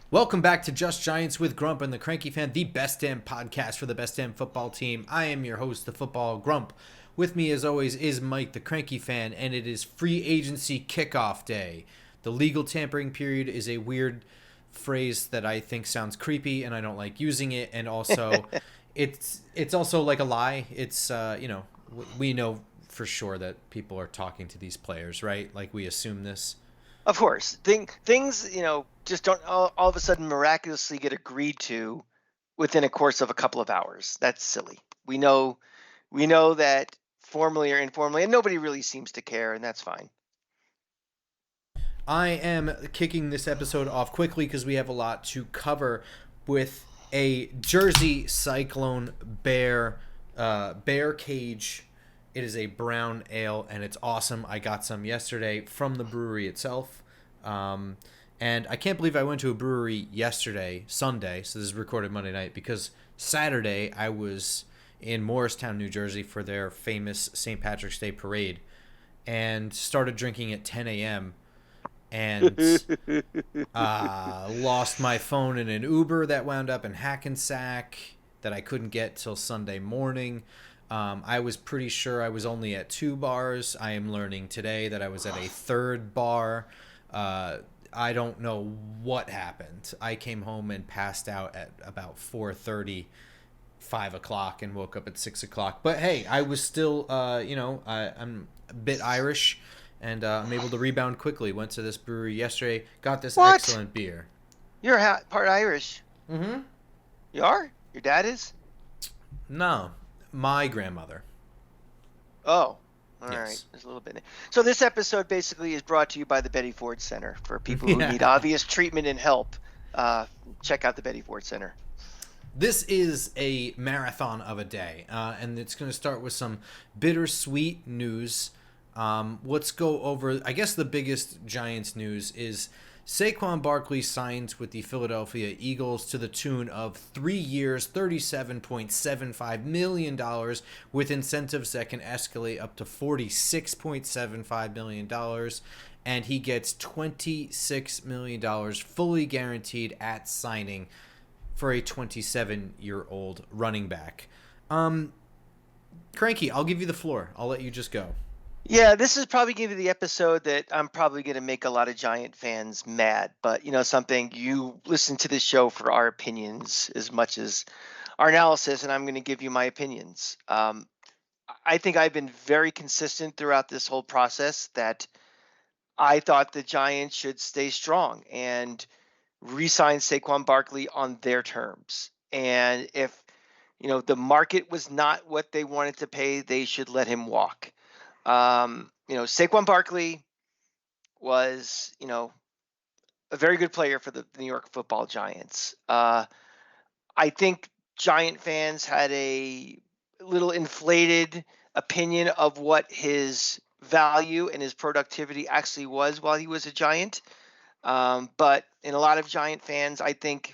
Welcome back to Just Giants with Grump and the Cranky Fan, the best damn podcast for the best damn football team. I am your host, the football Grump. With me, as always, is Mike, the Cranky Fan, and it is free agency kickoff day. The legal tampering period is a weird phrase that I think sounds creepy, and I don't like using it. And also, it's also like a lie. It's we know for sure that people are talking to these players, right? Like we assume this. Of course, things just don't all of a sudden miraculously get agreed to within a course of a couple of hours. That's silly. We know that formally or informally, and nobody really seems to care, and that's fine. I am kicking this episode off quickly because we have a lot to cover with a Jersey Cyclone bear cage. It is a brown ale and it's awesome. I got some yesterday from the brewery itself. And I can't believe I went to a brewery yesterday, Sunday, so this is recorded Monday night, because Saturday I was in Morristown, New Jersey for their famous St. Patrick's Day parade and started drinking at 10 a.m. and lost my phone in an Uber that wound up in Hackensack that I couldn't get till Sunday morning. I was pretty sure I was only at two bars. I am learning today that I was at a third bar. I don't know what happened. I came home and passed out at about 4:30, 5 o'clock, and woke up at 6 o'clock. But hey, I was still, I'm a bit Irish, and I'm able to rebound quickly. Went to this brewery yesterday, got this What? excellent beer. You're part Irish. Mm-hmm. You are? Your dad is? No, my grandmother. Oh, all right. Yes. There's a little bit. So this episode basically is brought to you by the Betty Ford Center for people who need Yeah. obvious treatment and help. Check out the Betty Ford Center. This is a marathon of a day, and it's going to start with some bittersweet news. Let's go over, I guess the biggest Giants news is Saquon Barkley signs with the Philadelphia Eagles to the tune of 3 years, $37.75 million, with incentives that can escalate up to $46.75 million. And he gets $26 million fully guaranteed at signing for a 27-year-old running back. Cranky, I'll give you the floor. I'll let you just go. Yeah, this is probably going to be the episode that I'm probably going to make a lot of Giant fans mad. But something, you listen to this show for our opinions as much as our analysis, and I'm going to give you my opinions. I think I've been very consistent throughout this whole process that I thought the Giants should stay strong and re-sign Saquon Barkley on their terms. And if the market was not what they wanted to pay, they should let him walk. Saquon Barkley was, a very good player for the New York Football Giants. I think Giant fans had a little inflated opinion of what his value and his productivity actually was while he was a Giant. But in a lot of Giant fans, I think,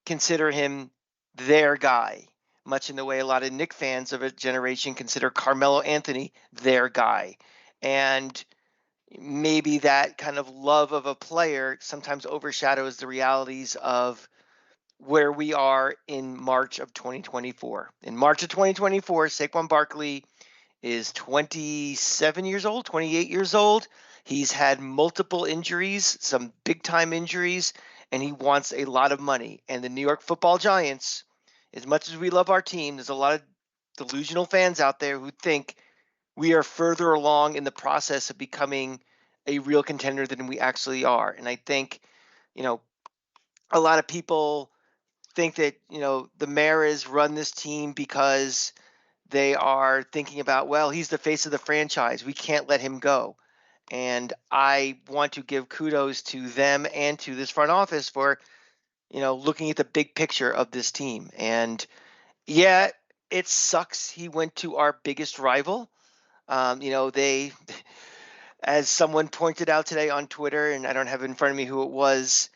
consider him their guy, much in the way a lot of Nick fans of a generation consider Carmelo Anthony their guy. And maybe that kind of love of a player sometimes overshadows the realities of where we are in March of 2024. In March of 2024, Saquon Barkley is 27 years old, 28 years old. He's had multiple injuries, some big time injuries, and he wants a lot of money. And the New York Football Giants, as much as we love our team, there's a lot of delusional fans out there who think we are further along in the process of becoming a real contender than we actually are. And I think, a lot of people think that, the Maras run this team because they are thinking about, well, he's the face of the franchise. We can't let him go. And I want to give kudos to them and to this front office for, looking at the big picture of this team. And yeah, it sucks he went to our biggest rival. They, as someone pointed out today on Twitter, and I don't have it in front of me who it was,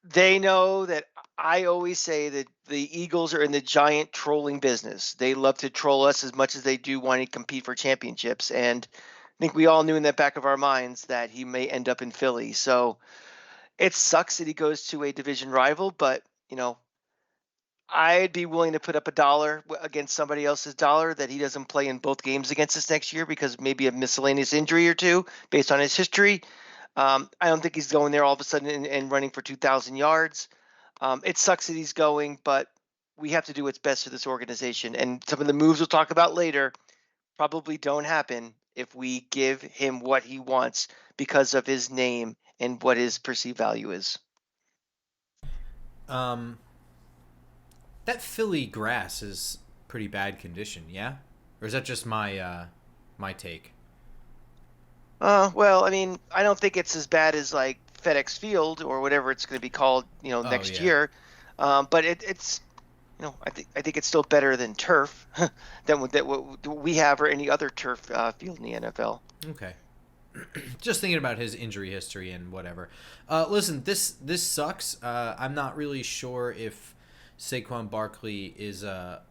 they know that I always say that the Eagles are in the Giant trolling business. They love to troll us as much as they do want to compete for championships. And I think we all knew in the back of our minds that he may end up in Philly. So It sucks that he goes to a division rival, but I'd be willing to put up a dollar against somebody else's dollar that he doesn't play in both games against us next year because maybe a miscellaneous injury or two based on his history. I don't think he's going there all of a sudden and running for 2,000 yards. It sucks that he's going, but we have to do what's best for this organization. And some of the moves we'll talk about later probably don't happen if we give him what he wants because of his name and what his perceived value is. That Philly grass is pretty bad condition, yeah? Or is that just my take? Well, I mean, I don't think it's as bad as like FedEx Field or whatever it's going to be called, Oh next yeah. year. But it's, I think it's still better than turf than what we have or any other turf field in the NFL. Okay. Just thinking about his injury history and whatever. Listen, this sucks. I'm not really sure if Saquon Barkley is a.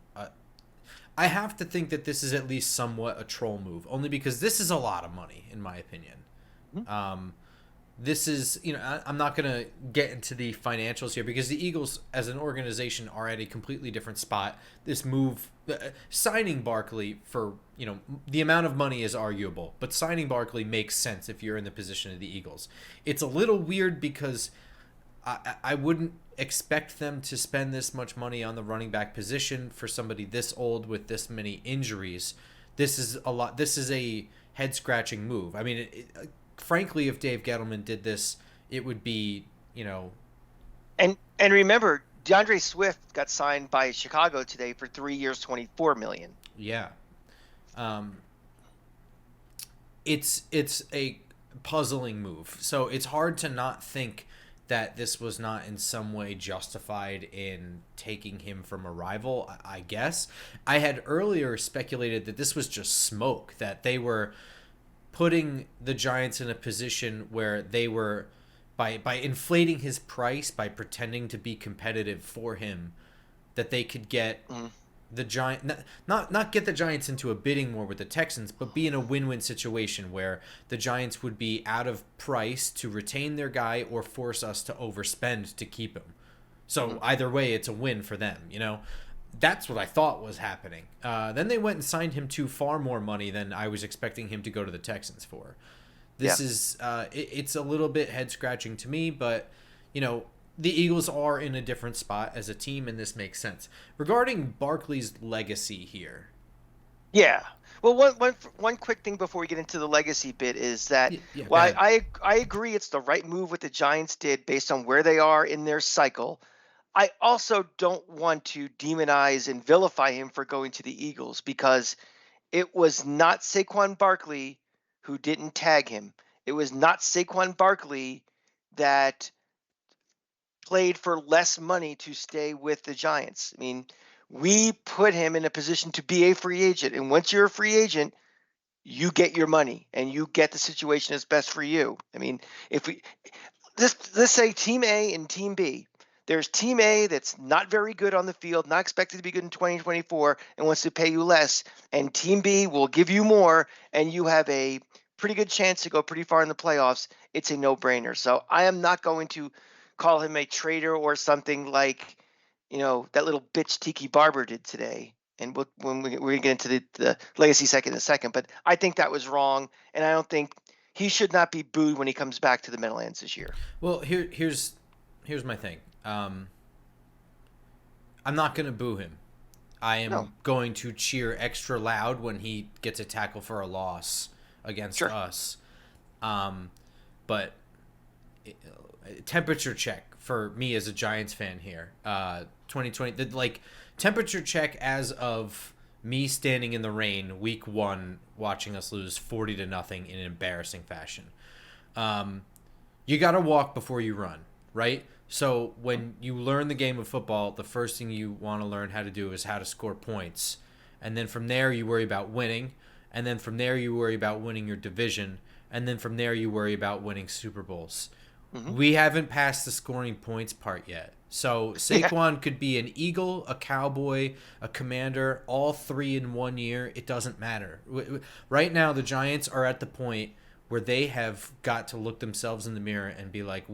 I have to think that this is at least somewhat a troll move, only because this is a lot of money, in my opinion. Mhm. This is, I'm not going to get into the financials here because the Eagles as an organization are at a completely different spot. This move, signing Barkley for, the amount of money is arguable, but signing Barkley makes sense if you're in the position of the Eagles. It's a little weird because I wouldn't expect them to spend this much money on the running back position for somebody this old with this many injuries. This is a lot. This is a head scratching move. I mean, frankly, if Dave Gettleman did this, it would be, And remember, DeAndre Swift got signed by Chicago today for 3 years, 24 million. yeah. Um, it's a puzzling move. So it's hard to not think that this was not in some way justified in taking him from a rival, I guess. I had earlier speculated that this was just smoke, that they were putting the Giants in a position where they were by inflating his price, by pretending to be competitive for him, that they could get Mhm. the Giant not get the Giants into a bidding war with the Texans, but be in a win-win situation where the Giants would be out of price to retain their guy or force us to overspend to keep him. So Mhm. either way, it's a win for them. That's what I thought was happening. Then they went and signed him to far more money than I was expecting him to go to the Texans for. Yeah. This is it's a little bit head scratching to me, but the Eagles are in a different spot as a team, and this makes sense. Regarding Barkley's legacy here, Yeah. Well, one quick thing before we get into the legacy bit is that, yeah, go well, ahead. I agree it's the right move what the Giants did based on where they are in their cycle. I also don't want to demonize and vilify him for going to the Eagles because it was not Saquon Barkley who didn't tag him. It was not Saquon Barkley that played for less money to stay with the Giants. I mean, we put him in a position to be a free agent. And once you're a free agent, you get your money and you get the situation that's best for you. I mean, if we let's say team A and team B. There's team A that's not very good on the field, not expected to be good in 2024 and wants to pay you less, and team B will give you more and you have a pretty good chance to go pretty far in the playoffs. It's a no-brainer. So I am not going to call him a traitor or something like, that little bitch Tiki Barber did today. And we're going to get into the legacy second in a second, but I think that was wrong, and I don't think he should not be booed when he comes back to the Meadowlands this year. Well, here's my thing. I'm not going to boo him. I No, am going to cheer extra loud when he gets a tackle for a loss against sure. us. But temperature check for me as a Giants fan here. 2020, temperature check as of me standing in the rain week 1 watching us lose 40-0 in an embarrassing fashion. You got to walk before you run, right? So when you learn the game of football, the first thing you want to learn how to do is how to score points. And then from there you worry about winning, and then from there you worry about winning your division, and then from there you worry about winning Super Bowls. Hmm. We haven't passed the scoring points part yet. So Yeah. Saquon could be an Eagle, a Cowboy, a Commander, all 3 in 1 year. It doesn't matter. Right now, the Giants are at the point where they have got to look themselves in the mirror and be like,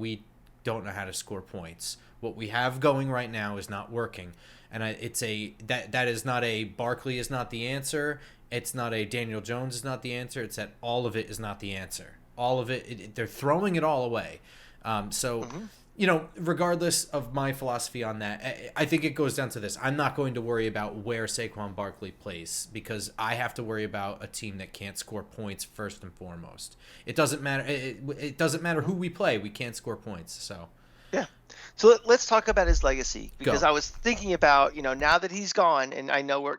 don't know how to score points. What we have going right now is not working, and that is not a Barkley is not the answer. It's not a Daniel Jones is not the answer. It's that all of it is not the answer. All of they're throwing it all away. So, regardless of my philosophy on that, I think it goes down to this. I'm not going to worry about where Saquon Barkley plays because I have to worry about a team that can't score points first and foremost. It doesn't matter. It doesn't matter who we play. We can't score points. So. Yeah. So let's talk about his legacy, because Go. I was thinking about, now that he's gone, and I know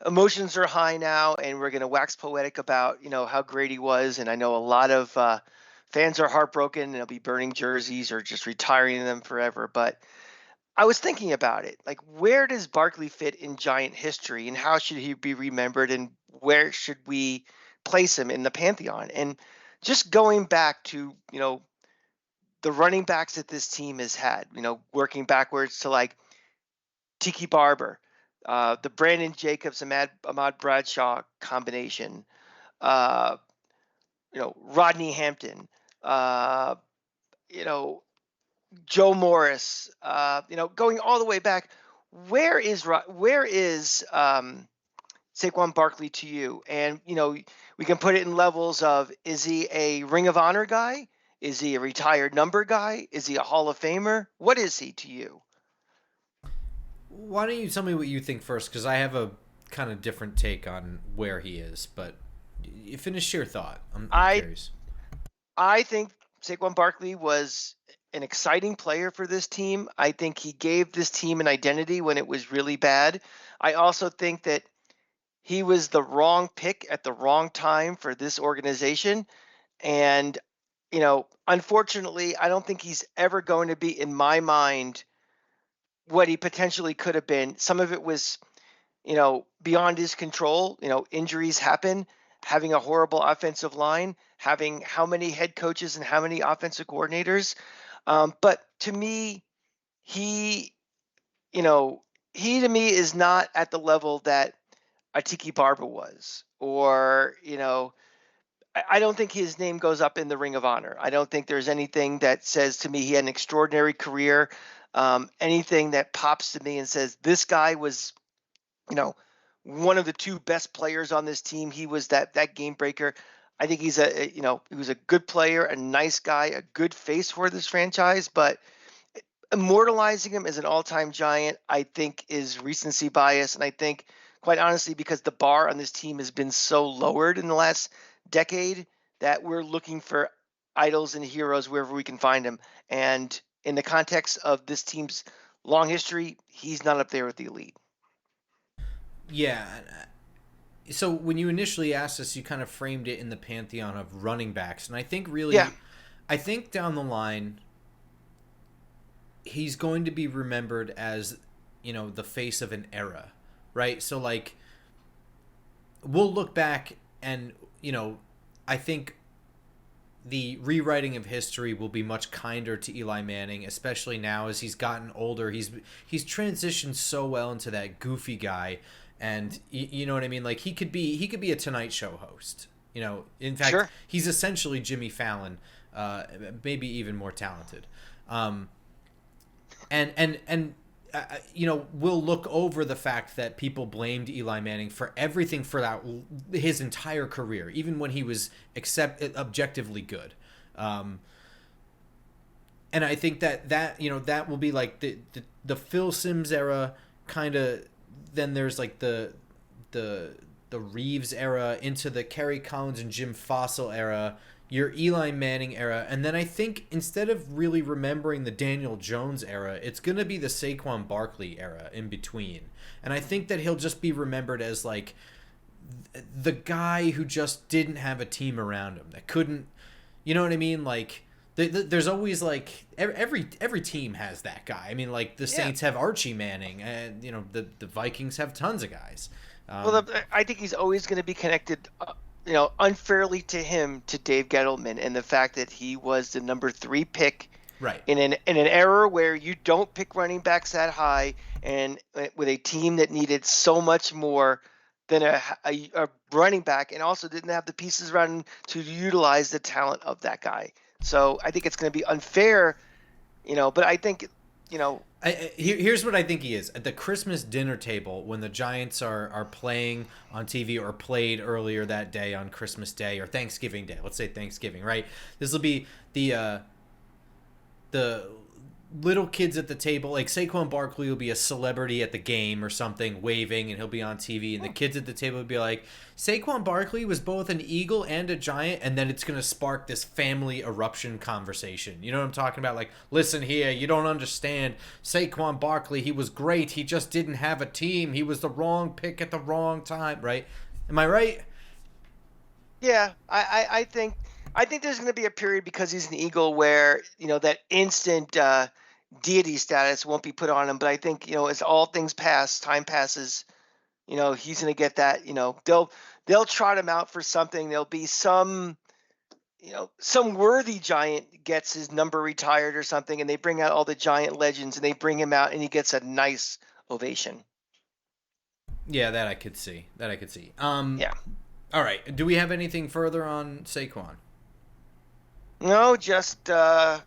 emotions are high now, and we're going to wax poetic about, how great he was. And I know a lot of fans are heartbroken and they'll be burning jerseys or just retiring them forever. But I was thinking about it. Like, where does Barkley fit in Giant history, and how should he be remembered, and where should we place him in the pantheon? And just going back to, the running backs that this team has had, working backwards to like Tiki Barber, the Brandon Jacobs, Ahmad Bradshaw combination, uh, Rodney Hampton, you know, Joe Morris, going all the way back. Where is Saquon Barkley to you? And we can put it in levels of: is he a Ring of Honor guy? Is he a retired number guy? Is he a Hall of Famer? What is he to you? Why don't you tell me what you think first? Because I have a kind of different take on where he is. But you finish your thought. I'm I curious. I think Saquon Barkley was an exciting player for this team. I think he gave this team an identity when it was really bad. I also think that he was the wrong pick at the wrong time for this organization. And, unfortunately, I don't think he's ever going to be, in my mind, what he potentially could have been. Some of it was, beyond his control. Injuries happen, having a horrible offensive line, having how many head coaches and how many offensive coordinators. But to me, he, you know, he to me is not at the level that a Tiki Barber was, or, I don't think his name goes up in the Ring of Honor. I don't think there's anything that says to me he had an extraordinary career. Anything that pops to me and says this guy was, one of the two best players on this team. He was that game breaker. I think he was a good player, a nice guy, a good face for this franchise. But immortalizing him as an all-time Giant, I think, is recency bias. And I think, quite honestly, because the bar on this team has been so lowered in the last decade, that we're looking for idols and heroes wherever we can find them. And in the context of this team's long history, he's not up there with the elite. Yeah. So when you initially asked us, you kind of framed it in the pantheon of running backs, and I think really, Yeah. I think down the line, he's going to be remembered as, the face of an era, right? So like, we'll look back and, I think the rewriting of history will be much kinder to Eli Manning, especially now as he's gotten older. He's transitioned so well into that goofy guy, and you know what I mean. Like he could be a Tonight Show host. In fact, Sure. he's essentially Jimmy Fallon, maybe even more talented. And we'll look over the fact that people blamed Eli Manning for everything for his entire career, even when he was objectively good. And I think that will be like the Phil Simms era, kind of. Then there's like the Reeves era into the Kerry Collins and Jim Fossil era, your Eli Manning era, and then I think instead of really remembering the Daniel Jones era, it's going to be the Saquon Barkley era in between. And I think that he'll just be remembered as like the guy who just didn't have a team around him, that couldn't, you know what I mean? Like there's always like every team has that guy. I mean, like the Saints have Archie Manning, and the Vikings have tons of guys. I think he's always going to be connected, unfairly to him, to Dave Gettleman, and the fact that he was the number 3 pick, right, in an era where you don't pick running backs that high, and with a team that needed so much more than a running back, and also didn't have the pieces around him to utilize the talent of that guy. So I think it's going to be unfair But I think, you know, Here's what I think he is. At the Christmas dinner table, when the Giants are playing on TV or played earlier that day on Christmas Day or Thanksgiving Day, let's say Thanksgiving, right? This will be the little kids at the table. Like Saquon Barkley will be a celebrity at the game or something, waving, and he'll be on TV. And the kids at the table will be like, Saquon Barkley was both an Eagle and a Giant. And then it's going to spark this family eruption conversation. You know what I'm talking about? Like, listen here, you don't understand. Saquon Barkley, he was great. He just didn't have a team. He was the wrong pick at the wrong time, right? Am I right? yeah, I think there's going to be a period because he's an Eagle where that instant deity status won't be put on him. But I think as all things pass, time passes, he's going to get that. They'll trot him out for something. There'll be some worthy Giant gets his number retired or something, and they bring out all the Giant legends and they bring him out, and he gets a nice ovation. Yeah, that I could see. That I could see. Yeah. All right. Do we have anything further on Saquon? No, just I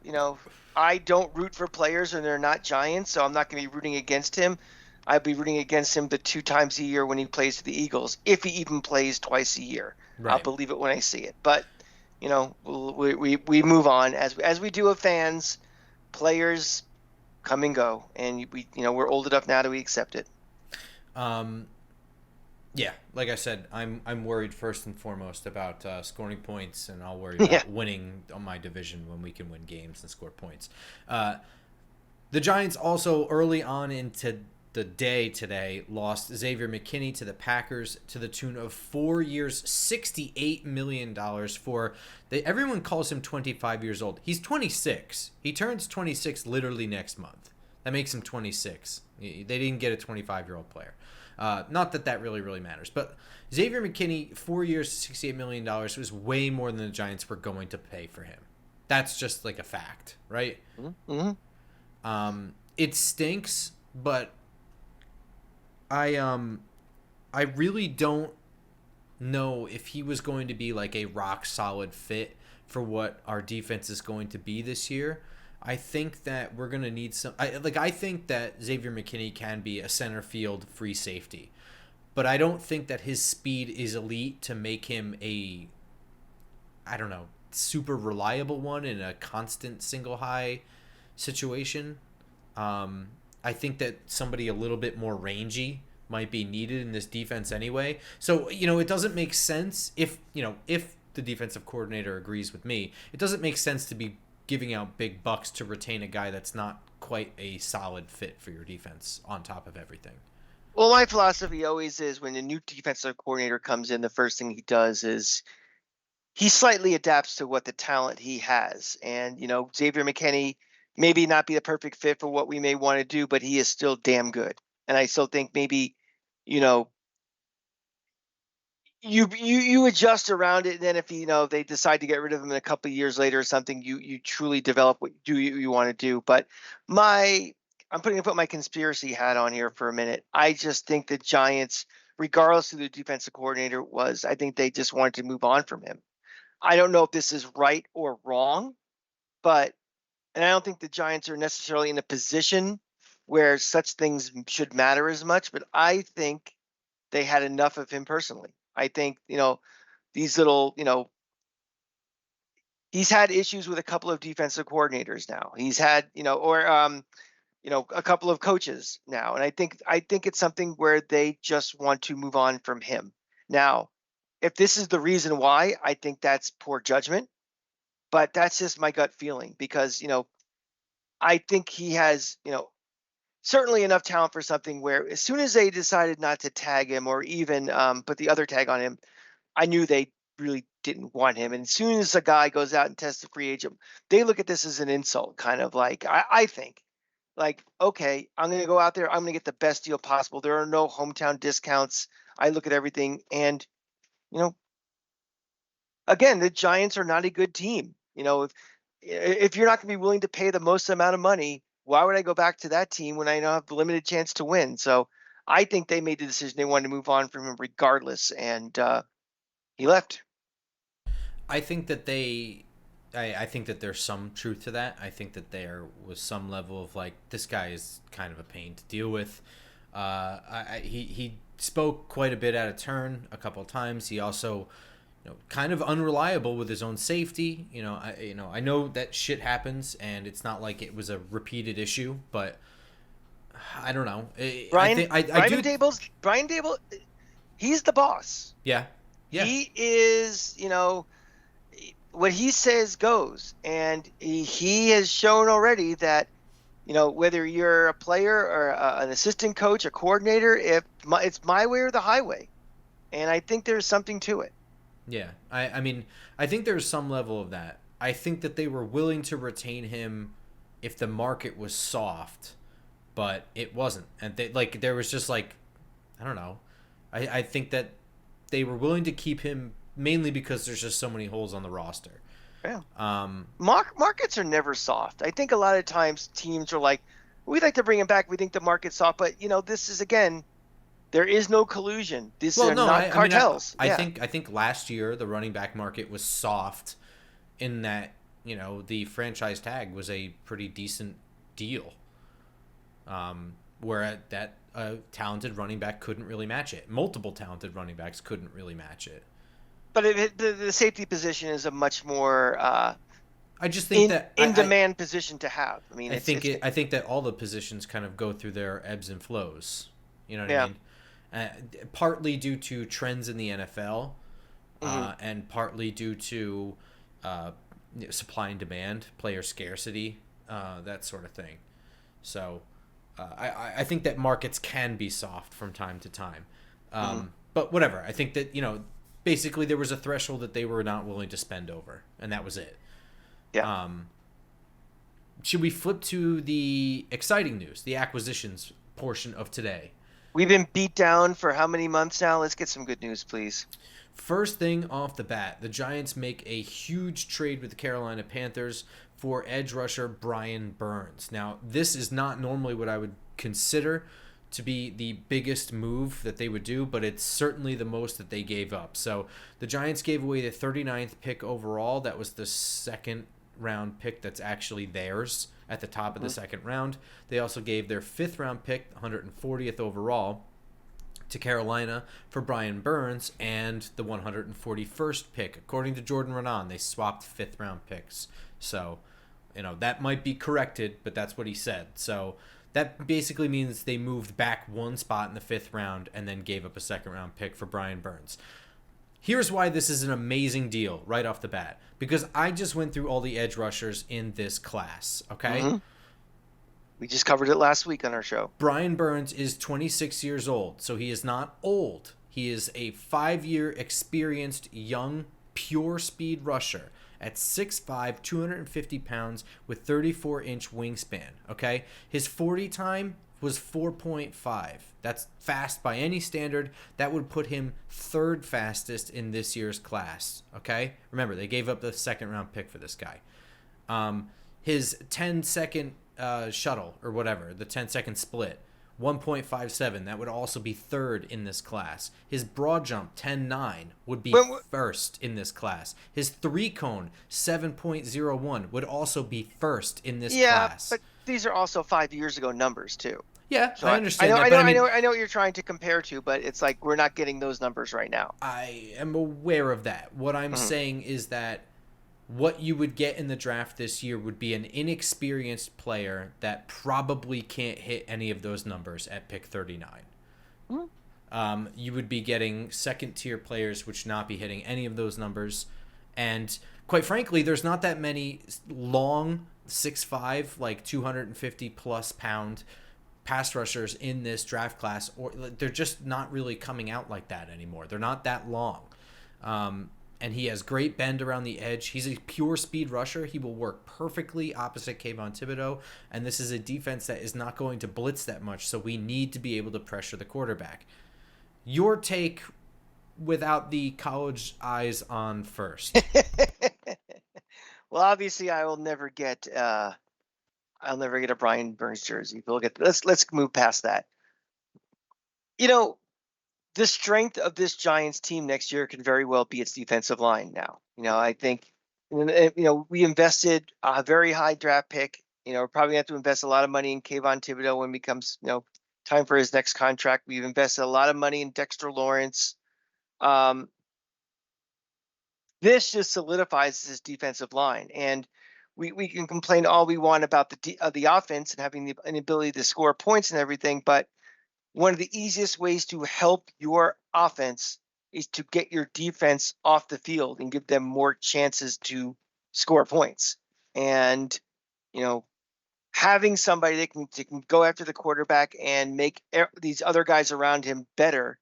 don't root for players and they're not Giants, so I'm not going to be rooting against him. I'd be rooting against him the 2 times a year when he plays for the Eagles, if he even plays twice a year. I'll Right. believe it when I see it. But we move on as we do of fans. Players come and go, and we're old enough now to accept it. Um, yeah, like I said, I'm worried first and foremost about scoring points, and I'll worry Yeah. about winning on my division when we can win games and score points. Uh, the Giants also early on into the day today lost Xavier McKinney to the Packers to the tune of 4 years, $68 million for everyone calls him 25 years old. He's 26. He turns 26 literally next month. That makes him 26. They didn't get a 25-year-old player. Not that that really matters, but Xavier McKinney, 4 years, $68 million was way more than the Giants were going to pay for him. That's just like a fact, right? Mm-hmm. It stinks, but I really don't know if he was going to be like a rock solid fit for what our defense is going to be this year. I think that we're going to need some. I think that Xavier McKinney can be a center field free safety, but I don't think that his speed is elite to make him a, I don't know, super reliable one in a constant single high situation. I think that somebody a little bit more rangy might be needed in this defense anyway. So, it doesn't make sense if the defensive coordinator agrees with me, it doesn't make sense to be giving out big bucks to retain a guy that's not quite a solid fit for your defense on top of everything. Well, my philosophy always is when a new defensive coordinator comes in, the first thing he does is he slightly adapts to what the talent he has. And, Xavier McKinney maybe not be the perfect fit for what we may want to do, but he is still damn good. And I still think maybe, you know, you adjust around it. And then if they decide to get rid of him in a couple of years later or something, you truly develop what you want to do. But I'm put my conspiracy hat on here for a minute. I just think the Giants, regardless of who the defensive coordinator was, I think they just wanted to move on from him. I don't know if this is right or wrong, but and I don't think the Giants are necessarily in a position where such things should matter as much, but I think they had enough of him personally. I think, these little, he's had issues with a couple of defensive coordinators now. He's had, a couple of coaches now. And I think it's something where they just want to move on from him. Now, if this is the reason why, I think that's poor judgment, but that's just my gut feeling because, I think he has, certainly enough talent for something where as soon as they decided not to tag him or even put the other tag on him, I knew they really didn't want him. And as soon as a guy goes out and tests a free agent, they look at this as an insult, kind of like, I think, like, okay, I'm going to go out there. I'm going to get the best deal possible. There are no hometown discounts. I look at everything. And, you know, again, the Giants are not a good team. If you're not going to be willing to pay the most amount of money, why would I go back to that team when I now have the limited chance to win? So I think they made the decision they wanted to move on from him regardless, and he left. I think that they I think that there's some truth to that. I think that there was some level of like, this guy is kind of a pain to deal with. He spoke quite a bit out of turn a couple of times. He also, kind of unreliable with his own safety. I know that shit happens, and it's not like it was a repeated issue, but I don't know. Brian Dable, he's the boss. Yeah. Yeah. He is, what he says goes, and he has shown already that, whether you're a player or an assistant coach, a coordinator, it's my way or the highway, and I think there's something to it. Yeah, I mean, I think there's some level of that. I think that they were willing to retain him if the market was soft, but it wasn't, and there was just like, I don't know. I think that they were willing to keep him mainly because there's just so many holes on the roster. Yeah. Markets are never soft. I think a lot of times teams are like, we'd like to bring him back. We think the market's soft, but this is, again, there is no collusion. These are not cartels. I think last year the running back market was soft in that, the franchise tag was a pretty decent deal. Where that talented running back couldn't really match it. Multiple talented running backs couldn't really match it. But the safety position is a much more I just think demand position to have. I mean, I think that all the positions kind of go through their ebbs and flows. You know what I mean? Partly due to trends in the NFL, and partly due to supply and demand, player scarcity, that sort of thing. So I think that markets can be soft from time to time. But whatever. I think that, basically there was a threshold that they were not willing to spend over, and that was it. Yeah. Should we flip to the exciting news, the acquisitions portion of today? We've been beat down for how many months now? Let's get some good news, please. First thing off the bat, the Giants make a huge trade with the Carolina Panthers for edge rusher Brian Burns. Now, this is not normally what I would consider to be the biggest move that they would do, but it's certainly the most that they gave up. So the Giants gave away the 39th pick overall. That was the second round pick that's actually theirs at the top of the second round. They also gave their 5th round pick, 140th overall, to Carolina for Brian Burns, and the 141st pick. According to Jordan Runyan, they swapped 5th round picks. So, that might be corrected, but that's what he said. So that basically means they moved back one spot in the 5th round and then gave up a 2nd round pick for Brian Burns. Here's why this is an amazing deal right off the bat. Because I just went through all the edge rushers in this class, okay? We just covered it last week on our show. Brian Burns is 26 years old, so he is not old. He is a 5-year experienced, young, pure speed rusher at 6'5", 250 pounds with 34-inch wingspan, okay? His 40 time was 4.5. That's fast by any standard. That would put him 3rd fastest in this year's class, okay? Remember, they gave up the 2nd round pick for this guy. His 10-second shuttle or whatever, the 10-second split, 1.57. That would also be 3rd in this class. His broad jump, 10.9, would be 1st in this class. His 3-cone, 7.01, would also be 1st in this class. Yeah, but these are also 5 years ago numbers too. Yeah, so I understand I that. know what you're trying to compare to, but it's like we're not getting those numbers right now. I am aware of that. What I'm saying is that what you would get in the draft this year would be an inexperienced player that probably can't hit any of those numbers at pick 39. You would be getting 2nd-tier players which not be hitting any of those numbers. And quite frankly, there's not that many long 6'5", like 250-plus pound pass rushers in this draft class, or they're just not really coming out like that anymore. They're not that long. And he has great bend around the edge. He's a pure speed rusher. He will work perfectly opposite Kayvon Thibodeau, and this is a defense that is not going to blitz that much, so we need to be able to pressure the quarterback. Your take without the college eyes on first. Well, obviously, I'll never get a Brian Burns jersey. But let's move past that. The strength of this Giants team next year can very well be its defensive line now. I think we invested a very high draft pick. We're probably going to have to invest a lot of money in Kayvon Thibodeau when it becomes, time for his next contract. We've invested a lot of money in Dexter Lawrence. This just solidifies this defensive line. And we can complain all we want about the offense and having the inability to score points and everything, but one of the easiest ways to help your offense is to get your defense off the field and give them more chances to score points. And, having somebody that can go after the quarterback and make these other guys around him better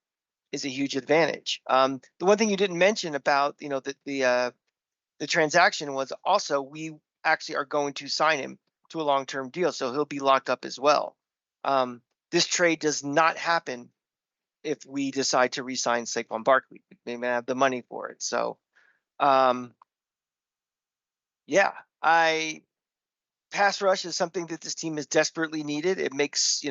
is a huge advantage. The one thing you didn't mention about, the transaction was also we actually are going to sign him to a long-term deal, so he'll be locked up as well. This trade does not happen if we decide to re-sign Saquon Barkley. We may have the money for it. So, pass rush is something that this team has desperately needed. It makes,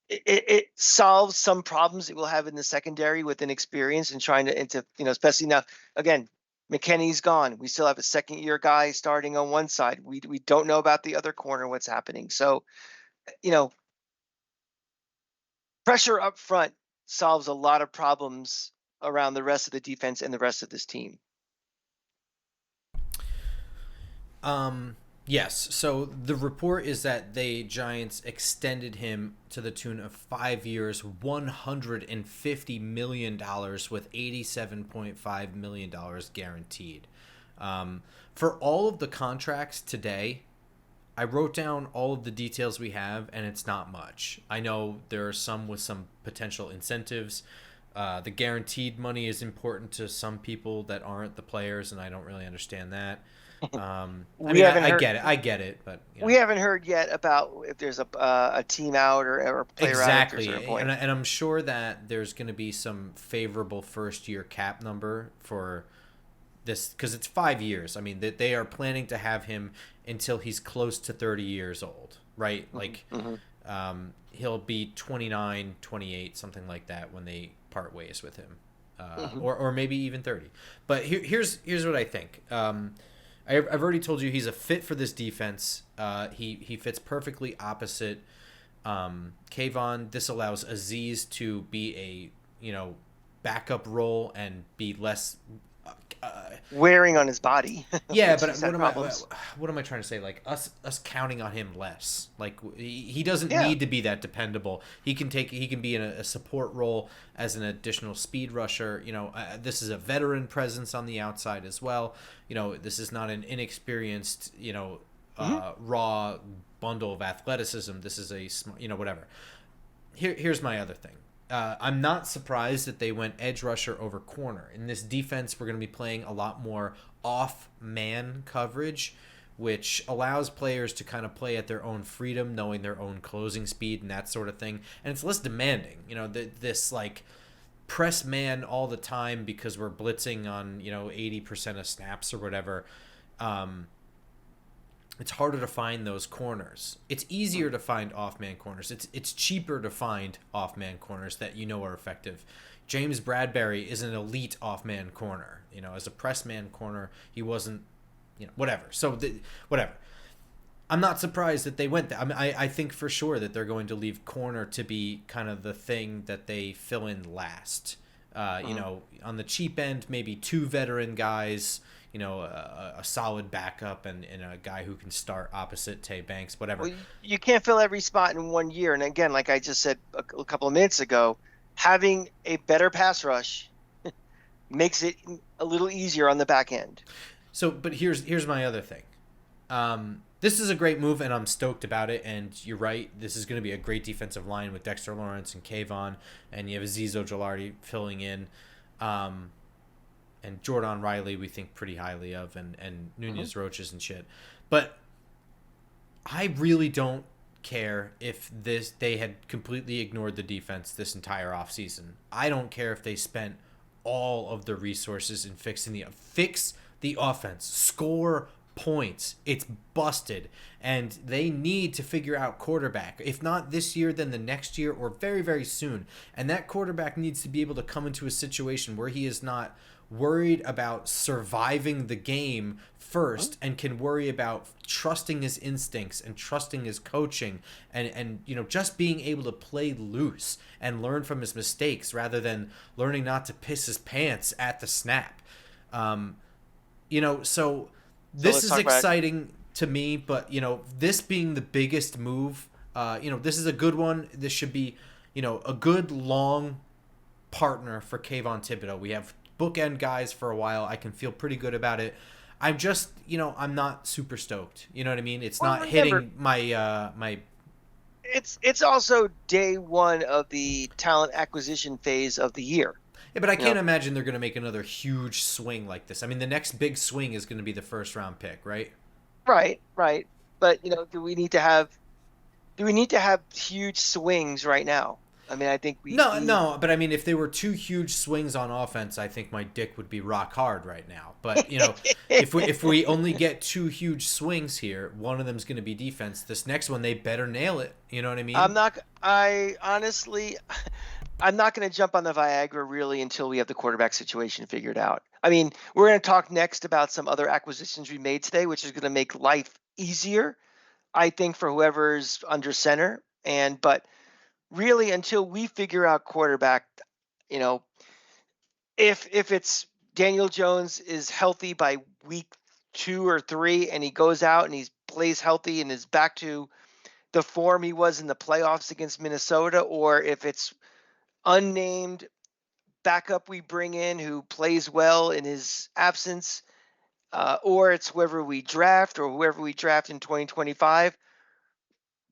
it solves some problems it will have in the secondary with inexperience and trying to, especially now, again, McKinney's gone. We still have a second-year guy starting on one side. We don't know about the other corner, what's happening. So, pressure up front solves a lot of problems around the rest of the defense and the rest of this team. Yes. So the report is that the Giants extended him to the tune of 5 years, $150 million with $87.5 million guaranteed. For all of the contracts today, I wrote down all of the details we have, and it's not much. I know there are some with some potential incentives. The guaranteed money is important to some people that aren't the players, and I don't really understand that. I get it, but we haven't heard yet about if there's a team out or a player exactly. out. Exactly, and I'm sure that there's going to be some favorable first-year cap number for this because it's 5 years. I mean, they are planning to have him until he's close to 30 years old, right? He'll be 29, 28, something like that when they part ways with him, or maybe even 30. But here's what I think. I've already told you he's a fit for this defense. He fits perfectly opposite Kayvon. This allows Azeez to be a backup role and be less wearing on his body. Yeah, but what am I trying to say? Like us counting on him less. Like he doesn't need to be that dependable. He can be in a support role as an additional speed rusher. This is a veteran presence on the outside as well. This is not an inexperienced, raw bundle of athleticism. This is a whatever. Here's my other thing. I'm not surprised that they went edge rusher over corner. In this defense, we're going to be playing a lot more off-man coverage, which allows players to kind of play at their own freedom, knowing their own closing speed and that sort of thing. And it's less demanding. This like press man all the time because we're blitzing on 80% of snaps or whatever. It's harder to find those corners. It's easier to find off-man corners. It's cheaper to find off-man corners that are effective. James Bradbury is an elite off-man corner. As a press man corner, he wasn't, whatever. So, whatever. I'm not surprised that they went there. I think for sure that they're going to leave corner to be kind of the thing that they fill in last. On the cheap end, maybe 2 veteran guys, a solid backup and a guy who can start opposite Tay Banks, whatever. Well, you can't fill every spot in 1 year. And again, like I just said a couple of minutes ago, having a better pass rush makes it a little easier on the back end. So, but here's my other thing. This is a great move, and I'm stoked about it. And you're right, this is going to be a great defensive line with Dexter Lawrence and Kayvon, and you have Azeez Ojulari filling in. And Jordan Riley we think pretty highly of, and Nunez Roaches and shit. But I really don't care if they had completely ignored the defense this entire offseason. I don't care if they spent all of the resources in fix the offense, score points. It's busted, and they need to figure out quarterback. If not this year, then the next year, or very, very soon. And that quarterback needs to be able to come into a situation where he is not worried about surviving the game first and can worry about trusting his instincts and trusting his coaching and just being able to play loose and learn from his mistakes rather than learning not to piss his pants at the snap. So So this let's is talk about. exciting to me, but this being the biggest move, this is a good one. This should be, a good long partner for Kayvon Thibodeau. We have bookend guys for a while. I can feel pretty good about it. I'm just, I'm not super stoked. You know what I mean? It's Well, not remember, hitting my. it's also day one of the talent acquisition phase of the year. Yeah, but I You know, can't imagine they're going to make another huge swing like this. I mean, the next big swing is going to be the first round pick, right? right, right. But do we need to have huge swings right now? I mean, I think we No, need. no, but I mean, if there were two huge swings on offense, I think my dick would be rock hard right now. But if we only get two huge swings here, one of them's going to be defense. This next one, they better nail it. You know what I I'm mean? not. I honestly, I'm not going to jump on the Viagra really until we have the quarterback situation figured out. I mean, we're going to talk next about some other acquisitions we made today, which is going to make life easier, I think, for whoever's under center. But really, until we figure out quarterback, you know, if it's Daniel Jones is healthy by week 2 or 3 and he goes out and he plays healthy and is back to the form he was in the playoffs against Minnesota, or if it's unnamed backup we bring in who plays well in his absence, or it's whoever we draft in 2025,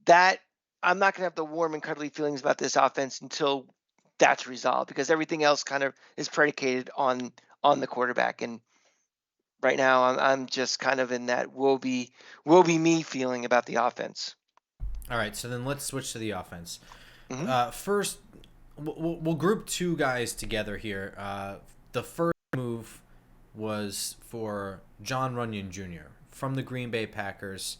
that I'm not going to have the warm and cuddly feelings about this offense until that's resolved, because everything else kind of is predicated on the quarterback. And right now, I'm just kind of in that will be me feeling about the offense. All right, so then let's switch to the offense. Hmm. First, we'll group two guys together here. The first move was for John Runyan Jr. from the Green Bay Packers.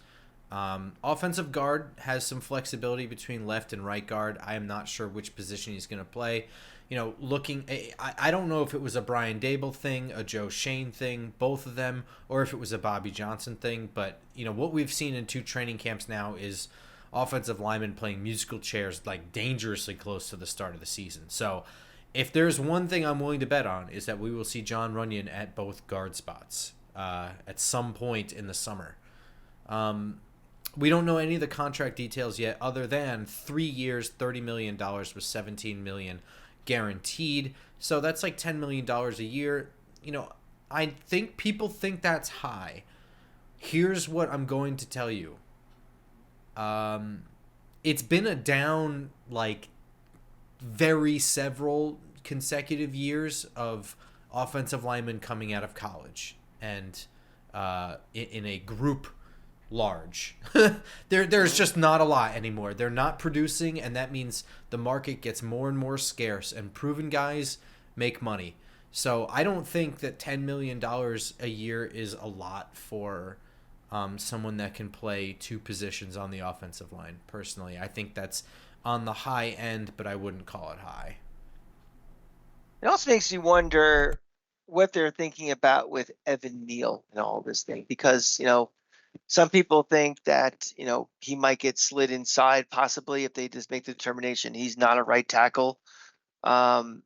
Offensive guard has some flexibility between left and right guard. I am not sure which position he's going to play. I don't know if it was a Brian Dable thing, a Joe Shane thing, both of them, or if it was a Bobby Johnson thing. But, what we've seen in two training camps now is offensive linemen playing musical chairs like dangerously close to the start of the season. So if there's one thing I'm willing to bet on is that we will see John Runyan at both guard spots at some point in the summer. We don't know any of the contract details yet, other than 3 years, $30 million with $17 million guaranteed. So that's like $10 million a year. I think people think that's high. Here's what I'm going to tell you. It's been a down, like, very several consecutive years of offensive linemen coming out of college and in a group large. There's Hmm. just not a lot anymore. They're not producing, and that means the market gets more and more scarce, and proven guys make money. So I don't think that $10 million a year is a lot for someone that can play two positions on the offensive line. Personally, I think that's on the high end, but I wouldn't call it high. It also makes you wonder what they're thinking about with Evan Neal and all this thing, because some people think that he might get slid inside, possibly, if they just make the determination he's not a right tackle. Um,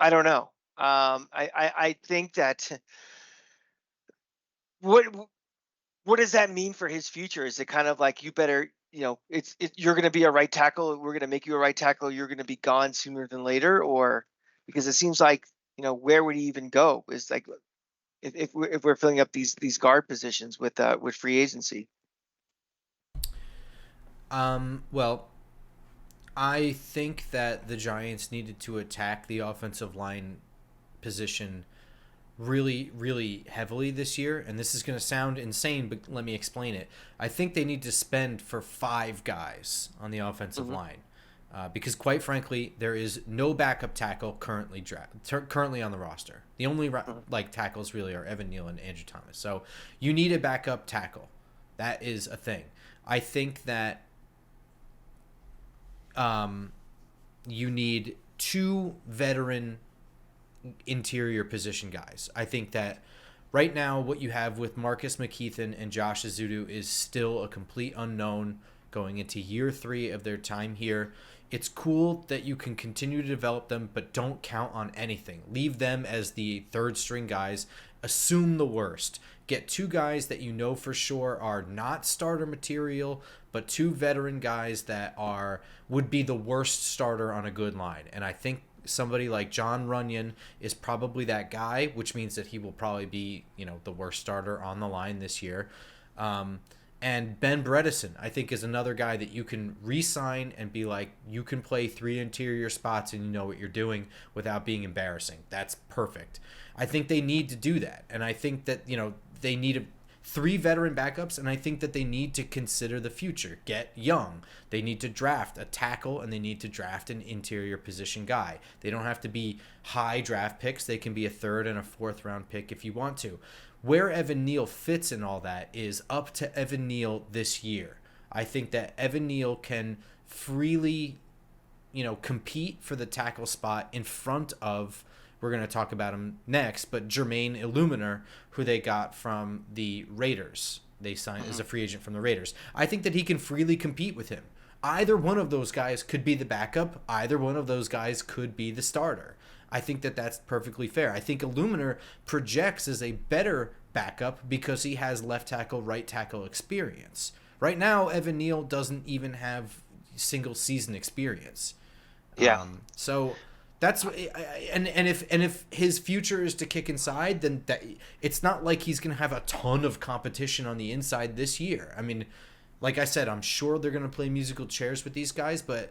I don't know. I think that what what does that mean for his future? Is it kind of like, you better, you're going to be a right tackle, we're going to make you a right tackle, you're going to be gone sooner than later? Or because it seems like, where would he even go? Is like, if we're filling up these guard positions with free agency. Well, I think that the Giants needed to attack the offensive line position really, really heavily this year. And this is going to sound insane, but let me explain it. I think they need to spend for five guys on the offensive Hmm. line. Because quite frankly, there is no backup tackle currently on the roster. The only tackles really are Evan Neal and Andrew Thomas. So you need a backup tackle. That is a thing. I think that you need two veteran interior position guys. I think that right now what you have with Marcus McKeithen and Josh Azudu is still a complete unknown going into year 3 of their time here. It's cool that you can continue to develop them, but don't count on anything. Leave them as the third string guys. Assume the worst. Get 2 guys that you know for sure are not starter material, but 2 veteran guys that would be the worst starter on a good line. And I think somebody like John Runyan is probably that guy, which means that he will probably be, the worst starter on the line this year. And Ben Bredesen, I think, is another guy that you can re-sign and be like, you can play 3 interior spots and you know what you're doing without being embarrassing. That's perfect. I think they need to do that. And I think that, they need 3 veteran backups, and I think that they need to consider the future. Get young. They need to draft a tackle, and they need to draft an interior position guy. They don't have to be high draft picks. They can be a 3rd and a 4th round pick if you want to. Where Evan Neal fits in all that is up to Evan Neal this year. I think that Evan Neal can freely, compete for the tackle spot in front of, we're going to talk about him next, but Jermaine Eluemunor, who they got from the Raiders. They signed as a free agent from the Raiders. I think that he can freely compete with him. Either one of those guys could be the backup. Either one of those guys could be the starter. I think that that's perfectly fair. I think Eluemunor projects as a better backup because he has left tackle, right tackle experience. Right now, Evan Neal doesn't even have single season experience. Yeah. So that's and if his future is to kick inside, then it's not like he's going to have a ton of competition on the inside this year. I mean, like I said, I'm sure they're going to play musical chairs with these guys, but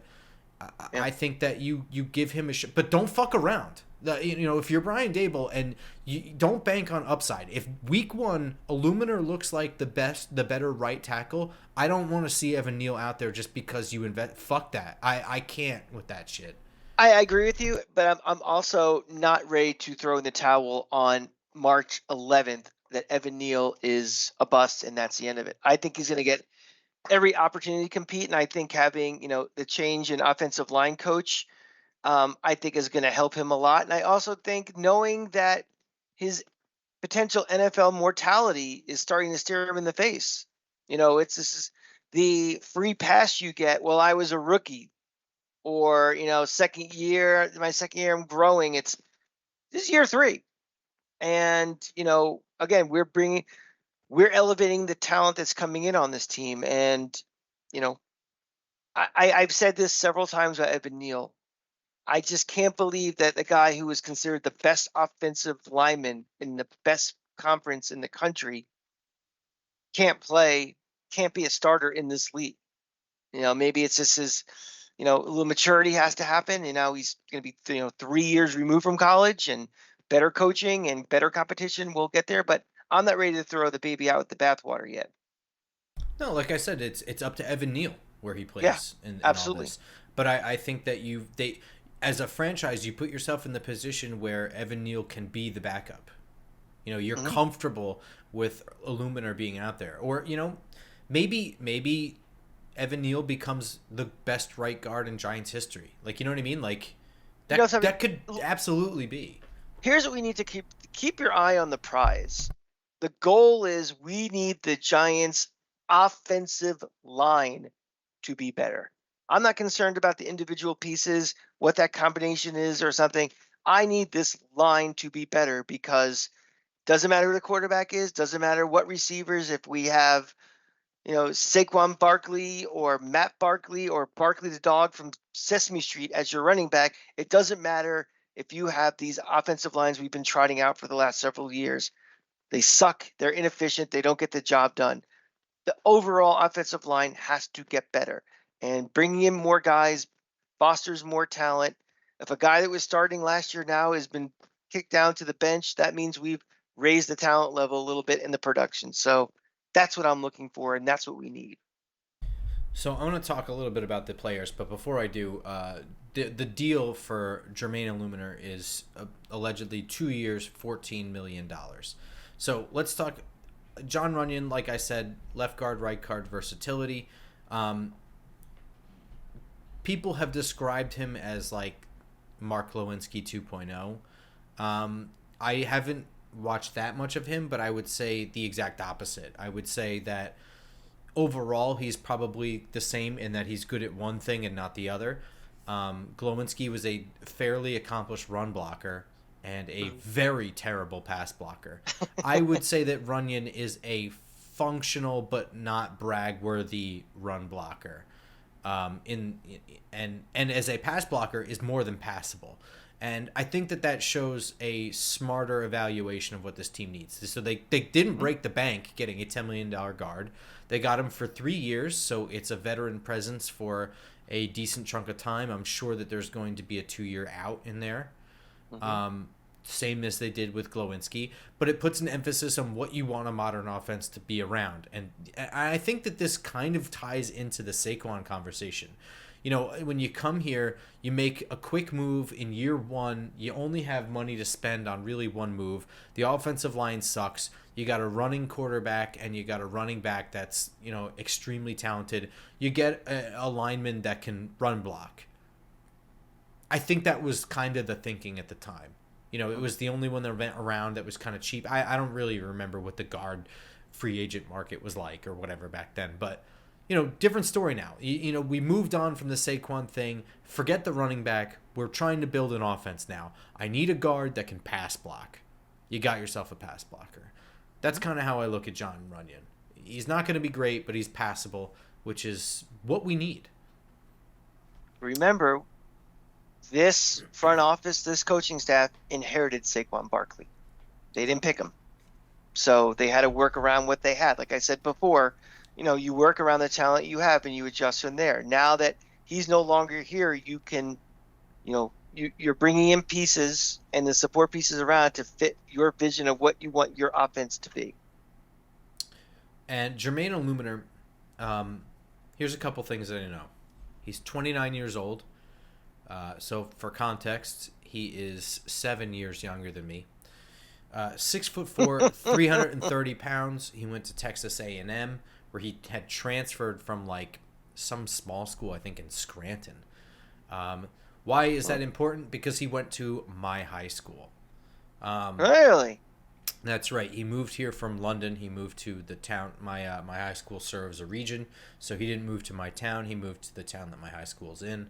I think that you give him a shot, but don't fuck around. If you're Brian Daboll, and you don't bank on upside. If week 1 Eluemunor looks like the better right tackle, I don't want to see Evan Neal out there just because you invest. Fuck that. I can't with that shit. I agree with you, but I'm also not ready to throw in the towel on March 11th that Evan Neal is a bust and that's the end of it. I think he's going to get every opportunity to compete, and I think having the change in offensive line coach, I think is going to help him a lot. And I also think knowing that his potential NFL mortality is starting to stare him in the face. This is the free pass you get. Well, I was a rookie, or my second year I'm growing. This is year 3, and again we're elevating the talent that's coming in on this team. And, I've said this several times about Evan Neal. I just can't believe that the guy who was considered the best offensive lineman in the best conference in the country can't be a starter in this league. Maybe it's just his, a little maturity has to happen. He's going to be, 3 years removed from college, and better coaching and better competition will get there. But I'm not ready to throw the baby out with the bathwater yet. No, like I said, it's up to Evan Neal where he plays. Yeah, in absolutely. all this. But I think that as a franchise, you put yourself in the position where Evan Neal can be the backup. You're comfortable with Eluemunor being out there, or maybe Evan Neal becomes the best right guard in Giants history. Like, you know what I mean? Like that could absolutely be. Here's what we need to keep your eye on the prize. The goal is we need the Giants' offensive line to be better. I'm not concerned about the individual pieces, what that combination is or something. I need this line to be better, because doesn't matter who the quarterback is, doesn't matter what receivers. If we have, Saquon Barkley or Matt Barkley or Barkley the dog from Sesame Street as your running back, it doesn't matter if you have these offensive lines we've been trotting out for the last several years. They suck. They're inefficient. They don't get the job done. The overall offensive line has to get better. And bringing in more guys fosters more talent. If a guy that was starting last year now has been kicked down to the bench, that means we've raised the talent level a little bit in the production. So that's what I'm looking for, and that's what we need. So I want to talk a little bit about the players, but before I do, the deal for Jermaine Eluemunor is allegedly 2 years, $14 million. So let's talk John Runyan. Like I said, left guard, right guard versatility. People have described him as like Mark Lewinsky 2.0. I haven't watched that much of him, but I would say the exact opposite. I would say that overall he's probably the same in that he's good at one thing and not the other. Glowinski was a fairly accomplished run blocker and a very terrible pass blocker. I would say that Runyan is a functional but not brag-worthy run blocker. And as a pass blocker is more than passable. And I think that shows a smarter evaluation of what this team needs. So they didn't break the bank getting a $10 million guard. They got him for 3 years, so it's a veteran presence for a decent chunk of time. I'm sure that there's going to be a 2-year out in there. Same as they did with Glowinski, but it puts an emphasis on what you want a modern offense to be around. And I think that this kind of ties into the Saquon conversation. You know, when you come here, you make a quick move in year one. You only have money to spend on really one move. The offensive line sucks. You got a running quarterback and you got a running back that's, you know, extremely talented. You get a lineman that can run block. I think that was kind of the thinking at the time. You know, it was the only one that went around that was kind of cheap. I don't really remember what the guard free agent market was like or whatever back then. But, you know, different story now. You know, we moved on from the Saquon thing. Forget the running back. We're trying to build an offense now. I need a guard that can pass block. You got yourself a pass blocker. That's kind of how I look at John Runyan. He's not going to be great, but he's passable, which is what we need. Remember, this front office, this coaching staff inherited Saquon Barkley. They didn't pick him. So they had to work around what they had. Like I said before, you know, you work around the talent you have and you adjust from there. Now that he's no longer here, you can, you know, you're bringing in pieces and the support pieces around to fit your vision of what you want your offense to be. And Jermaine Eluemunor, here's a couple things that I know. He's 29 years old. So for context, he is 7 years younger than me. 6'4", 330 pounds. He went to Texas A&M, where he had transferred from like some small school, I think in Scranton. Why is that important? Because he went to my high school. Really? That's right. He moved here from London. He moved to the town. My high school serves a region, so he didn't move to my town. He moved to the town that my high school's in.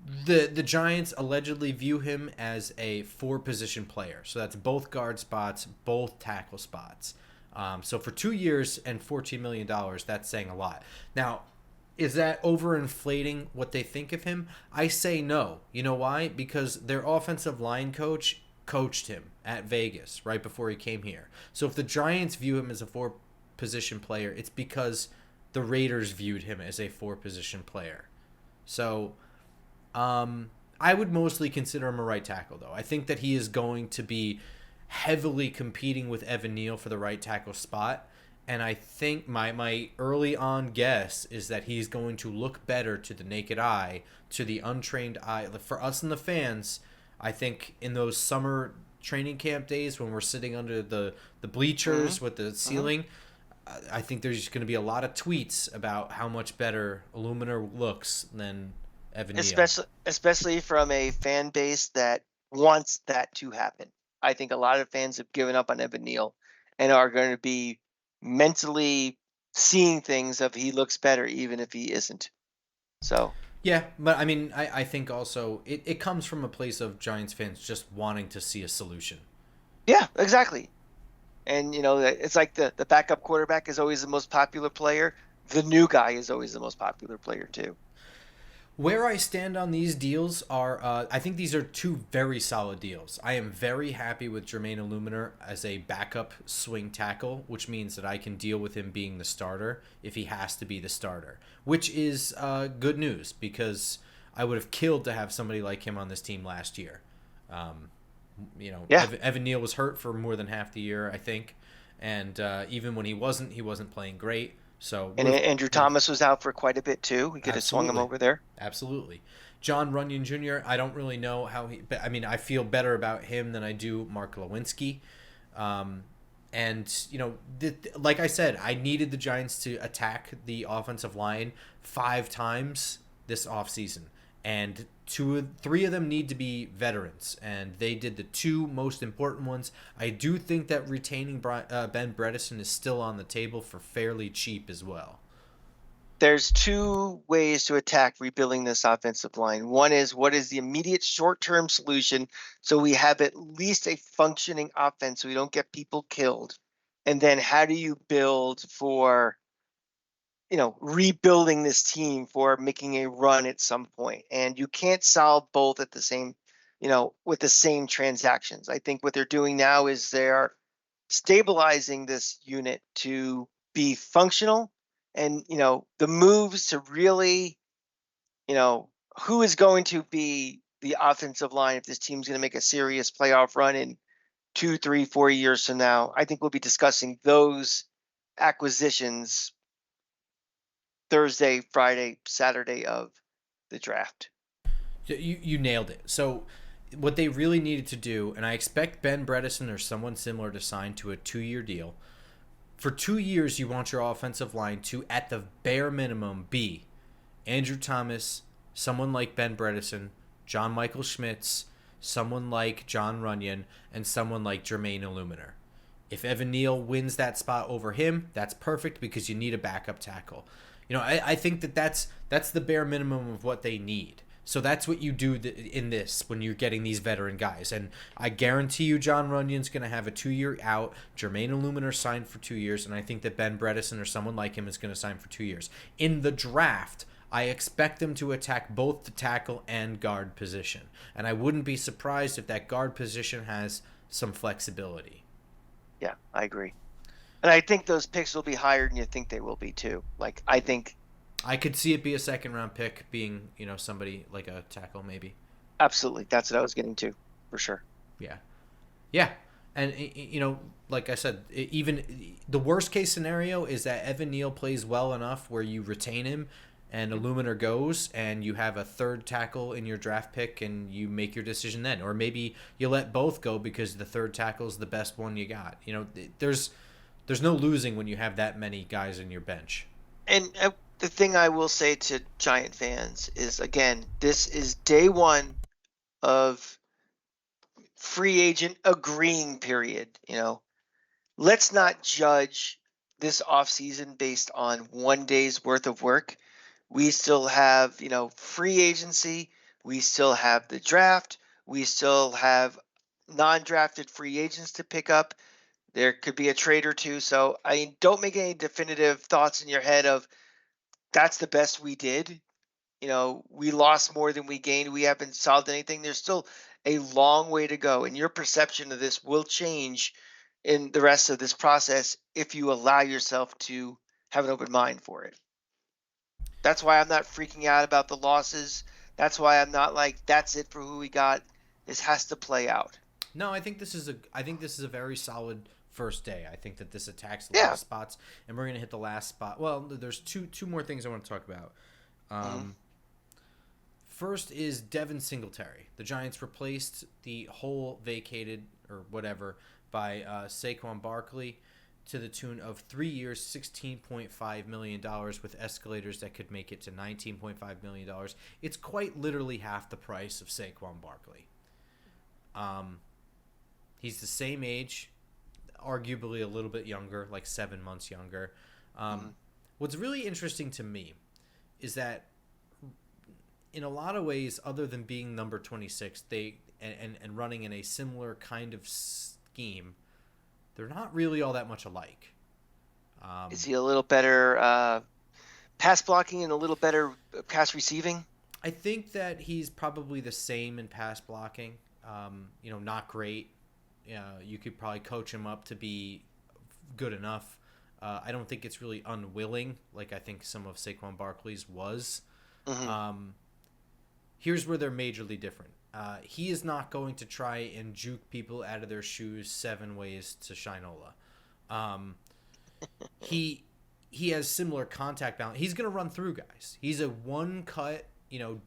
The Giants allegedly view him as a 4-position player. So that's both guard spots, both tackle spots. So for 2 years and $14 million, that's saying a lot. Now, is that overinflating what they think of him? I say no. You know why? Because their offensive line coach coached him at Vegas right before he came here. So if the Giants view him as a 4-position player, it's because the Raiders viewed him as a 4-position player. So I would mostly consider him a right tackle, though. I think that he is going to be heavily competing with Evan Neal for the right tackle spot. And I think my early on guess is that he's going to look better to the naked eye, to the untrained eye. For us and the fans, I think in those summer training camp days when we're sitting under the bleachers with the ceiling, I think there's going to be a lot of tweets about how much better Eluemunor looks than Evan Neal. Especially from a fan base that wants that to happen. I think a lot of fans have given up on Evan Neal and are going to be mentally seeing things of he looks better even if he isn't. So yeah, but I mean, I think also it comes from a place of Giants fans just wanting to see a solution. Yeah, exactly. And, you know, it's like the backup quarterback is always the most popular player. The new guy is always the most popular player, too. Where I stand on these deals are, I think these are two very solid deals. I am very happy with Jermaine Eluemunor as a backup swing tackle, which means that I can deal with him being the starter if he has to be the starter, which is good news because I would have killed to have somebody like him on this team last year. You know, Yeah. Evan Neal was hurt for more than half the year, I think, and even when he wasn't playing great. So And Andrew Thomas was out for quite a bit too. We could have swung him over there. Absolutely. John Runyan Jr., I don't really know how but I mean, I feel better about him than I do Mark Lewinsky. And, you know, like I said, I needed the Giants to attack the offensive line 5 times this offseason. and three of them need to be veterans, and they did the two most important ones. I do think that retaining Ben Bredeson is still on the table for fairly cheap as well. There's two ways to attack rebuilding this offensive line. One is, what is the immediate short-term solution so we have at least a functioning offense so we don't get people killed? And then how do you build for, rebuilding this team for making a run at some point? And you can't solve both at the same, with the same transactions. I think what they're doing now is they're stabilizing this unit to be functional, and the moves to really, who is going to be the offensive line if this team's going to make a serious playoff run in 2, 3, 4 years from now. I think we'll be discussing those acquisitions Thursday, Friday, Saturday of the draft. You nailed it. So what they really needed to do, and I expect Ben Bredeson or someone similar to sign to a 2-year deal. For 2 years, you want your offensive line to, at the bare minimum, be Andrew Thomas, someone like Ben Bredeson, John Michael Schmitz, someone like John Runyan, and someone like Jermaine Eluemunor. If Evan Neal wins that spot over him, that's perfect because you need a backup tackle. I think that's the bare minimum of what they need. So that's what you do in this when you're getting these veteran guys. And I guarantee you John Runyan's going to have a 2-year out. Jermaine Eluemunor signed for 2 years. And I think that Ben Bredeson or someone like him is going to sign for 2 years. In the draft, I expect them to attack both the tackle and guard position. And I wouldn't be surprised if that guard position has some flexibility. Yeah, I agree. And I think those picks will be higher than you think they will be too. I could see it be a second-round pick being, somebody like a tackle maybe. Absolutely. That's what I was getting to, for sure. Yeah. Yeah. And, like I said, even the worst-case scenario is that Evan Neal plays well enough where you retain him and Eluemunor goes and you have a third tackle in your draft pick and you make your decision then. Or maybe you let both go because the third tackle is the best one you got. There's no losing when you have that many guys in your bench. And the thing I will say to Giant fans is, again, this is day one of free agent agreeing period. Let's not judge this offseason based on one day's worth of work. We still have, free agency. We still have the draft. We still have non-drafted free agents to pick up. There could be a trade or two. So don't make any definitive thoughts in your head of that's the best we did. We lost more than we gained. We haven't solved anything. There's still a long way to go. And your perception of this will change in the rest of this process if you allow yourself to have an open mind for it. That's why I'm not freaking out about the losses. That's why I'm not like, that's it for who we got. This has to play out. No, I think this is a very solid first day. I think that this attacks a lot of spots, and we're gonna hit the last spot. Well, there's two more things I want to talk about. First is Devin Singletary. The Giants replaced the whole vacated or whatever by Saquon Barkley to the tune of 3 years, $16.5 million with escalators that could make it to $19.5 million. It's quite literally half the price of Saquon Barkley. He's the same age, arguably a little bit younger, like 7 months younger. What's really interesting to me is that in a lot of ways, other than being number 26, and running in a similar kind of scheme, they're not really all that much alike. Is he a little better pass blocking and a little better pass receiving? I think that he's probably the same in pass blocking. Not great. You could probably coach him up to be good enough. I don't think it's really unwilling, like I think some of Saquon Barkley's was. Here's where they're majorly different. He is not going to try and juke people out of their shoes 7 ways to Shinola. He has similar contact balance. He's going to run through guys. He's a one-cut,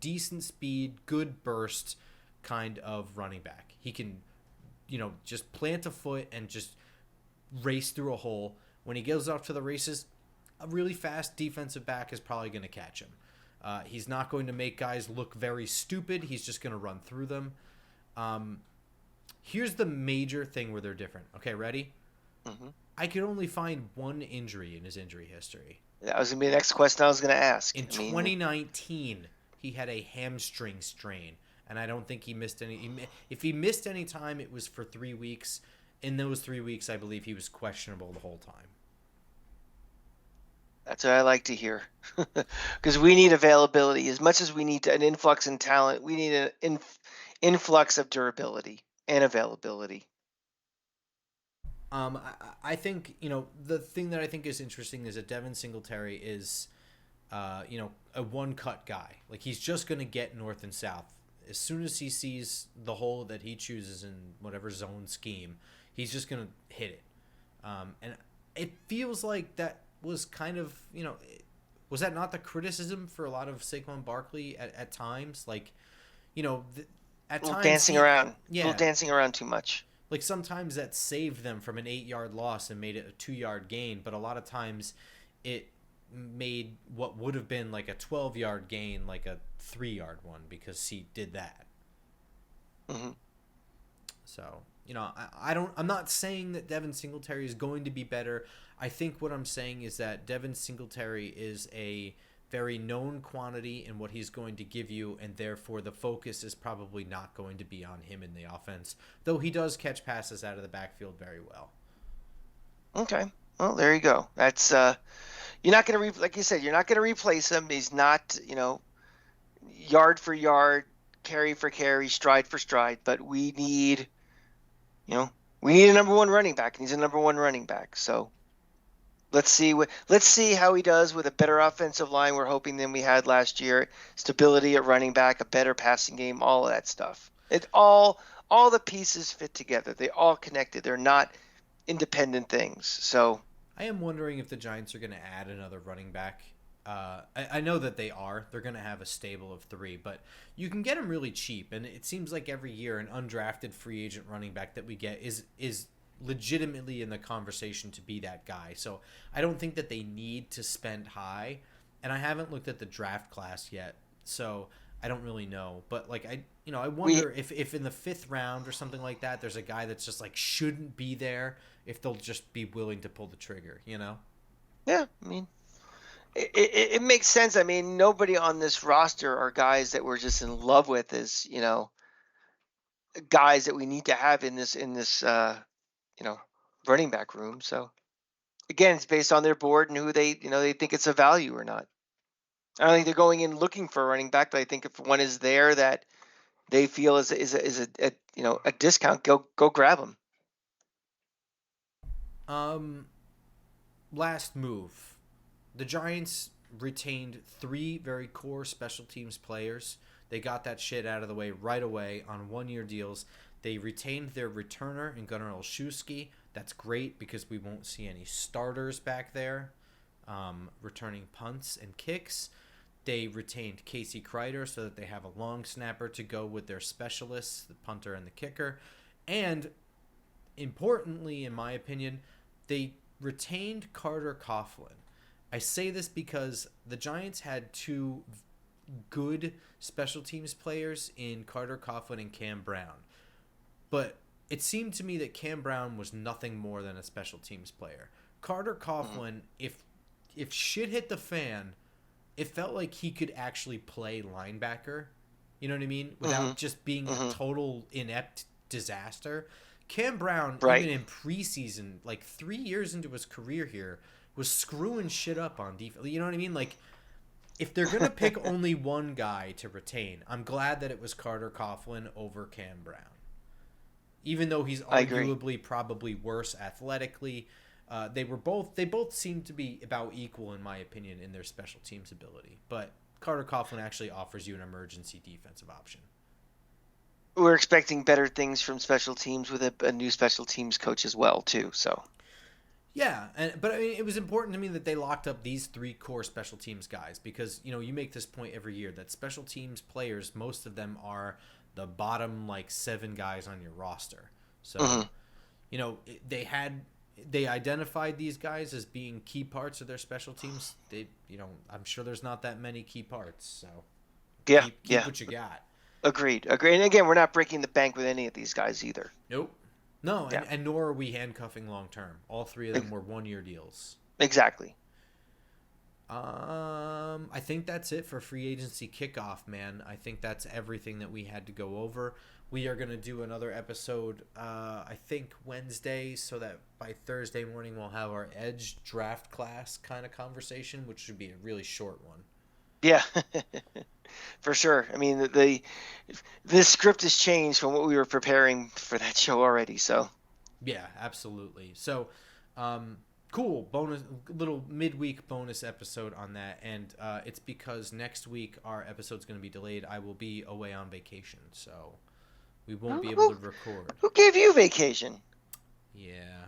decent speed, good burst kind of running back. He can, just plant a foot and just race through a hole. When he goes off to the races, a really fast defensive back is probably going to catch him. He's not going to make guys look very stupid. He's just going to run through them. Here's the major thing where they're different. Okay, ready? Mm-hmm. I could only find one injury in his injury history. That was going to be the next question I was going to ask. In 2019, he had a hamstring strain, and I don't think he missed any. If he missed any time, it was for 3 weeks. In those 3 weeks, I believe he was questionable the whole time. That's what I like to hear, because we need availability as much as we need an influx in talent. We need an influx of durability and availability. I think, the thing that I think is interesting is that Devin Singletary is, a one-cut guy. Like, he's just going to get north and south. As soon as he sees the hole that he chooses in whatever zone scheme, he's just going to hit it. And it feels like that was kind of, was that not the criticism for a lot of Saquon Barkley at times? Like, at times... dancing around. Yeah. A little dancing around too much. Like, sometimes that saved them from an 8-yard loss and made it a 2-yard gain, but a lot of times it made what would have been like a 12-yard gain like a 3-yard one because he did that. Mm-hmm. So, I'm not saying that Devin Singletary is going to be better. I think what I'm saying is that Devin Singletary is a very known quantity in what he's going to give you, and therefore the focus is probably not going to be on him in the offense, though he does catch passes out of the backfield very well. Okay. Well, there you go. That's you're not going to like you said, you're not going to replace him. He's not, yard for yard, carry for carry, stride for stride, but we need a number one running back, and he's a number one running back. So let's see how he does with a better offensive line we're hoping than we had last year. Stability at running back, a better passing game, all of that stuff. It all the pieces fit together. They all connected. They're not independent things. So I am wondering if the Giants are going to add another running back. I know that they are. They're going to have a stable of 3, but you can get them really cheap, and it seems like every year an undrafted free agent running back that we get is legitimately in the conversation to be that guy. So I don't think that they need to spend high, and I haven't looked at the draft class yet, so I don't really know. But like I wonder if in the 5th round or something like that, there's a guy that's just like shouldn't be there, if they'll just be willing to pull the trigger, Yeah, I mean, it makes sense. I mean, nobody on this roster are guys that we're just in love with as guys that we need to have in this running back room. So again, it's based on their board and who they think it's a value or not. I don't think they're going in looking for a running back, but I think if one is there that they feel is a discount, go grab them. Last move. The Giants retained 3 very core special teams players. They got that shit out of the way right away on 1-year deals. They retained their returner in Gunnar Olszewski. That's great because we won't see any starters back there returning punts and kicks. They retained Casey Kreider so that they have a long snapper to go with their specialists, the punter and the kicker. And importantly, in my opinion, they retained Carter Coughlin. I say this because the Giants had 2 good special teams players in Carter Coughlin and Cam Brown. But it seemed to me that Cam Brown was nothing more than a special teams player. Carter Coughlin, if shit hit the fan, it felt like he could actually play linebacker. You know what I mean? Without just being a total inept disaster. Cam Brown, even in preseason, like 3 years into his career here, was screwing shit up on defense. You know what I mean? Like, if they're going to pick only one guy to retain, I'm glad that it was Carter Coughlin over Cam Brown. Even though he's arguably probably worse athletically, they both seem to be about equal, in my opinion, in their special teams ability. But Carter Coughlin actually offers you an emergency defensive option. We're expecting better things from special teams with a new special teams coach as well, too. So, yeah, but I mean, it was important to me that they locked up these 3 core special teams guys because you make this point every year that special teams players, most of them are the bottom 7 guys on your roster. So, they had they identified these guys as being key parts of their special teams. I'm sure there's not that many key parts, so Yeah, keep what you got. Agreed. And again, we're not breaking the bank with any of these guys either. Nope. No, and nor are we handcuffing long term. All three of them were 1-year deals. Exactly. I think that's it for free agency kickoff, man. I think that's everything that we had to go over. We are going to do another episode, I think Wednesday, so that by Thursday morning we'll have our Edge draft class kind of conversation, which should be a really short one. Yeah, for sure. I mean, the script has changed from what we were preparing for that show already. So. Yeah, absolutely. So, cool little midweek bonus episode on that, and it's because next week our episode's going to be delayed. I will be away on vacation, so we won't be able to record. Who gave you vacation? Yeah,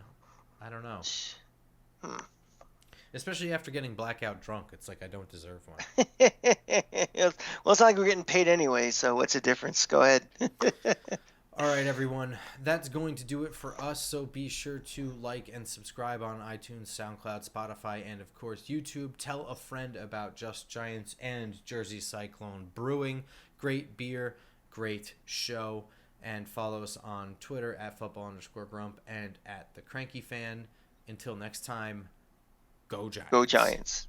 I don't know. Especially after getting blackout drunk, it's like I don't deserve one. Well, it's not like we're getting paid anyway, so what's the difference? Go ahead. All right, everyone. That's going to do it for us. So be sure to like and subscribe on iTunes, SoundCloud, Spotify, and of course YouTube. Tell a friend about Just Giants and Jersey Cyclone Brewing. Great beer, great show. And follow us on Twitter at @football_grump and at the Cranky Fan. Until next time, go Giants. Go Giants.